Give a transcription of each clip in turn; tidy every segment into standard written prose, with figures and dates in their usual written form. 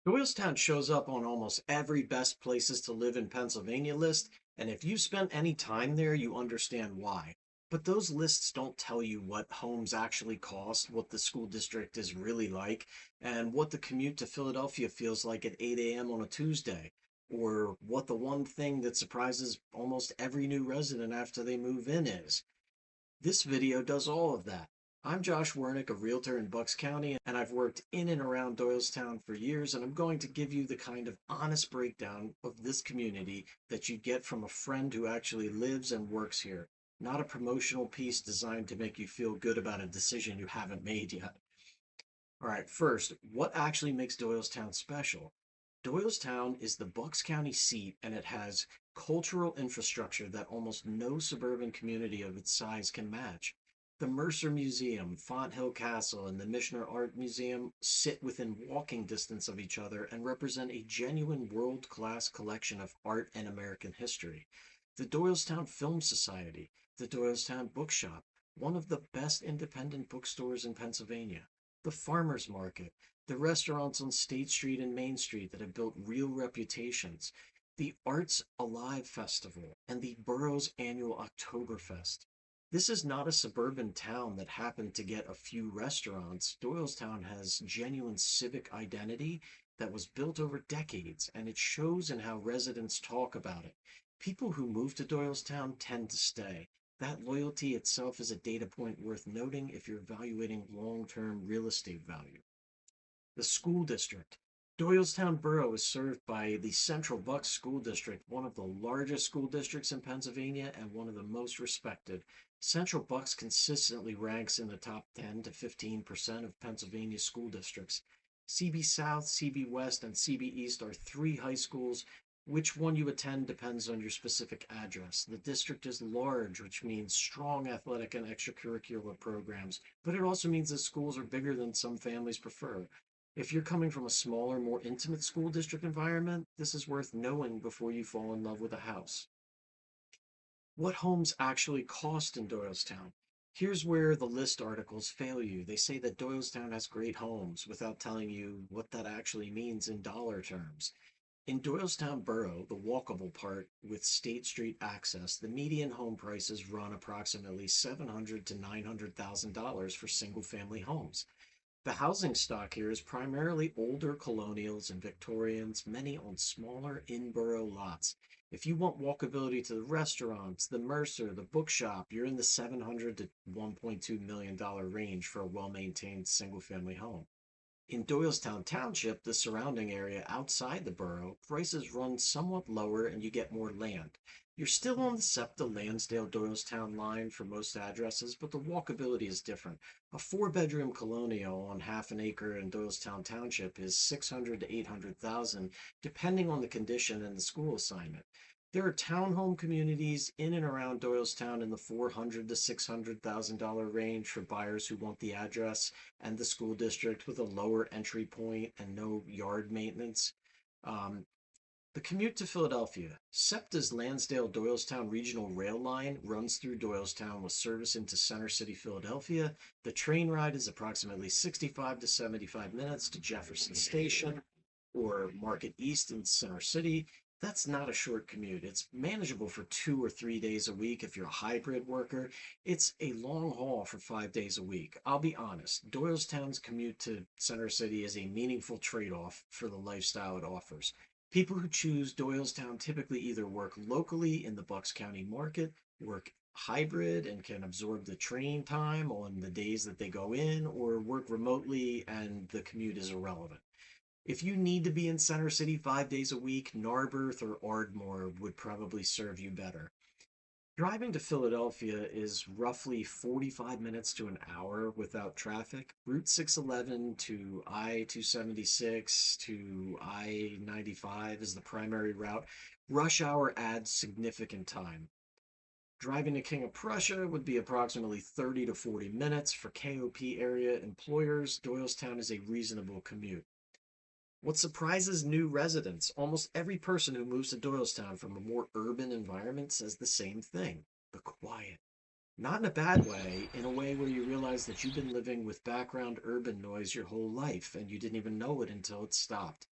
Doylestown shows up on almost every best places to live in Pennsylvania list, and if you spent any time there, you understand why. But those lists don't tell you what homes actually cost, what the school district is really like, and what the commute to Philadelphia feels like at 8 a.m. on a Tuesday, or what the one thing that surprises almost every new resident after they move in is. This video does all of that. I'm Josh Wernick, a realtor in Bucks County, and I've worked in and around Doylestown for years, and I'm going to give you the kind of honest breakdown of this community that you get from a friend who actually lives and works here, not a promotional piece designed to make you feel good about a decision you haven't made yet. All right, first, what actually makes Doylestown special? Doylestown is the Bucks County seat, and it has cultural infrastructure that almost no suburban community of its size can match. The Mercer Museum, Font Hill Castle, and the Michener Art Museum sit within walking distance of each other and represent a genuine world-class collection of art and American history. The Doylestown Film Society, the Doylestown Bookshop, one of the best independent bookstores in Pennsylvania, the Farmers Market, the restaurants on State Street and Main Street that have built real reputations, the Arts Alive Festival, and the borough's annual Oktoberfest. This is not a suburban town that happened to get a few restaurants. Doylestown has genuine civic identity that was built over decades, and it shows in how residents talk about it. People who move to Doylestown tend to stay. That loyalty itself is a data point worth noting if you're evaluating long-term real estate value. The school district. Doylestown Borough is served by the Central Bucks School District, one of the largest school districts in Pennsylvania and one of the most respected. Central Bucks consistently ranks in the top 10 to 15% of Pennsylvania school districts. CB South, CB West, and CB East are three high schools. Which one you attend depends on your specific address. The district is large, which means strong athletic and extracurricular programs, but it also means that schools are bigger than some families prefer. If you're coming from a smaller, more intimate school district environment, this is worth knowing before you fall in love with a house. What homes actually cost in Doylestown? Here's where the list articles fail you. They say that Doylestown has great homes without telling you what that actually means in dollar terms. In Doylestown Borough, the walkable part with State Street access, the median home prices run approximately $700,000 to $900,000 for single-family homes. The housing stock here is primarily older colonials and Victorians, many on smaller in-borough lots. If you want walkability to the restaurants, the Mercer, the bookshop, you're in the $700 to $1.2 million range for a well-maintained single-family home. In Doylestown Township, the surrounding area outside the borough, prices run somewhat lower and you get more land. You're still on the SEPTA Lansdale Doylestown line for most addresses, but the walkability is different. A four-bedroom colonial on half an acre in Doylestown Township is 600 to 800,000, depending on the condition and the school assignment. There are townhome communities in and around Doylestown in the $400,000 to $600,000 range for buyers who want the address and the school district with a lower entry point and no yard maintenance. Um, the commute to Philadelphia. SEPTA's Lansdale-Doylestown Regional Rail Line runs through Doylestown with service into Center City, Philadelphia. The train ride is approximately 65 to 75 minutes to Jefferson Station or Market East in Center City. That's not a short commute. It's manageable for 2 or 3 days a week if you're a hybrid worker. It's a long haul for 5 days a week. I'll be honest, Doylestown's commute to Center City is a meaningful trade-off for the lifestyle it offers. People who choose Doylestown typically either work locally in the Bucks County market, work hybrid and can absorb the train time on the days that they go in, or work remotely and the commute is irrelevant. If you need to be in Center City 5 days a week, Narberth or Ardmore would probably serve you better. Driving to Philadelphia is roughly 45 minutes to an hour without traffic. Route 611 to I-276 to I-95 is the primary route. Rush hour adds significant time. Driving to King of Prussia would be approximately 30 to 40 minutes. For KOP area employers, Doylestown is a reasonable commute. What surprises new residents? Almost every person who moves to Doylestown from a more urban environment says the same thing: the quiet. Not in a bad way, in a way where you realize that you've been living with background urban noise your whole life and you didn't even know it until it stopped.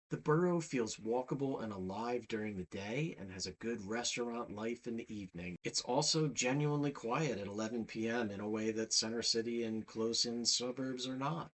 The borough feels walkable and alive during the day and has a good restaurant life in the evening. It's also genuinely quiet at 11 p.m. in a way that Center City and close-in suburbs are not.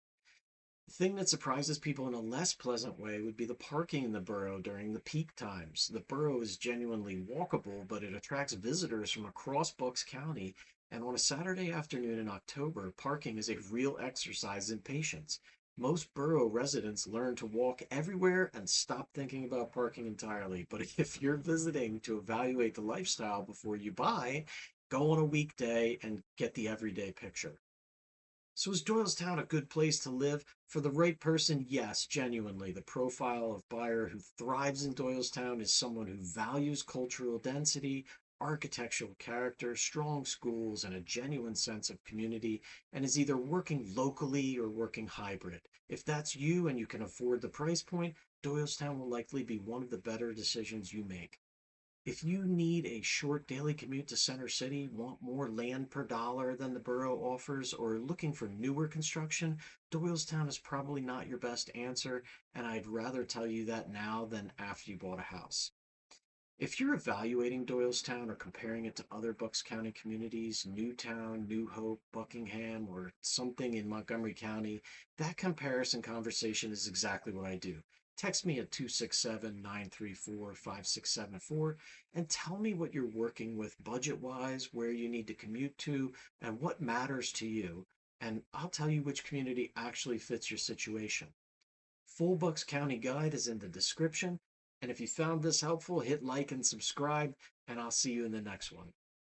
The thing that surprises people in a less pleasant way would be the parking in the borough during the peak times. The borough is genuinely walkable, but it attracts visitors from across Bucks County, and on a Saturday afternoon in October, parking is a real exercise in patience. Most borough residents learn to walk everywhere and stop thinking about parking entirely. But if you're visiting to evaluate the lifestyle before you buy, go on a weekday and get the everyday picture. So is Doylestown a good place to live? For the right person, yes, genuinely. The profile of buyer who thrives in Doylestown is someone who values cultural density, architectural character, strong schools, and a genuine sense of community, and is either working locally or working hybrid. If that's you and you can afford the price point, Doylestown will likely be one of the better decisions you make. If you need a short daily commute to Center City, want more land per dollar than the borough offers, or looking for newer construction, Doylestown is probably not your best answer, and I'd rather tell you that now than after you bought a house. If you're evaluating Doylestown or comparing it to other Bucks County communities, Newtown, New Hope, Buckingham, or something in Montgomery County, that comparison conversation is exactly what I do. Text me at 267-934-5674 and tell me what you're working with budget wise, where you need to commute to, and what matters to you. And I'll tell you which community actually fits your situation. Full Bucks County guide is in the description. And if you found this helpful, hit like and subscribe, and I'll see you in the next one.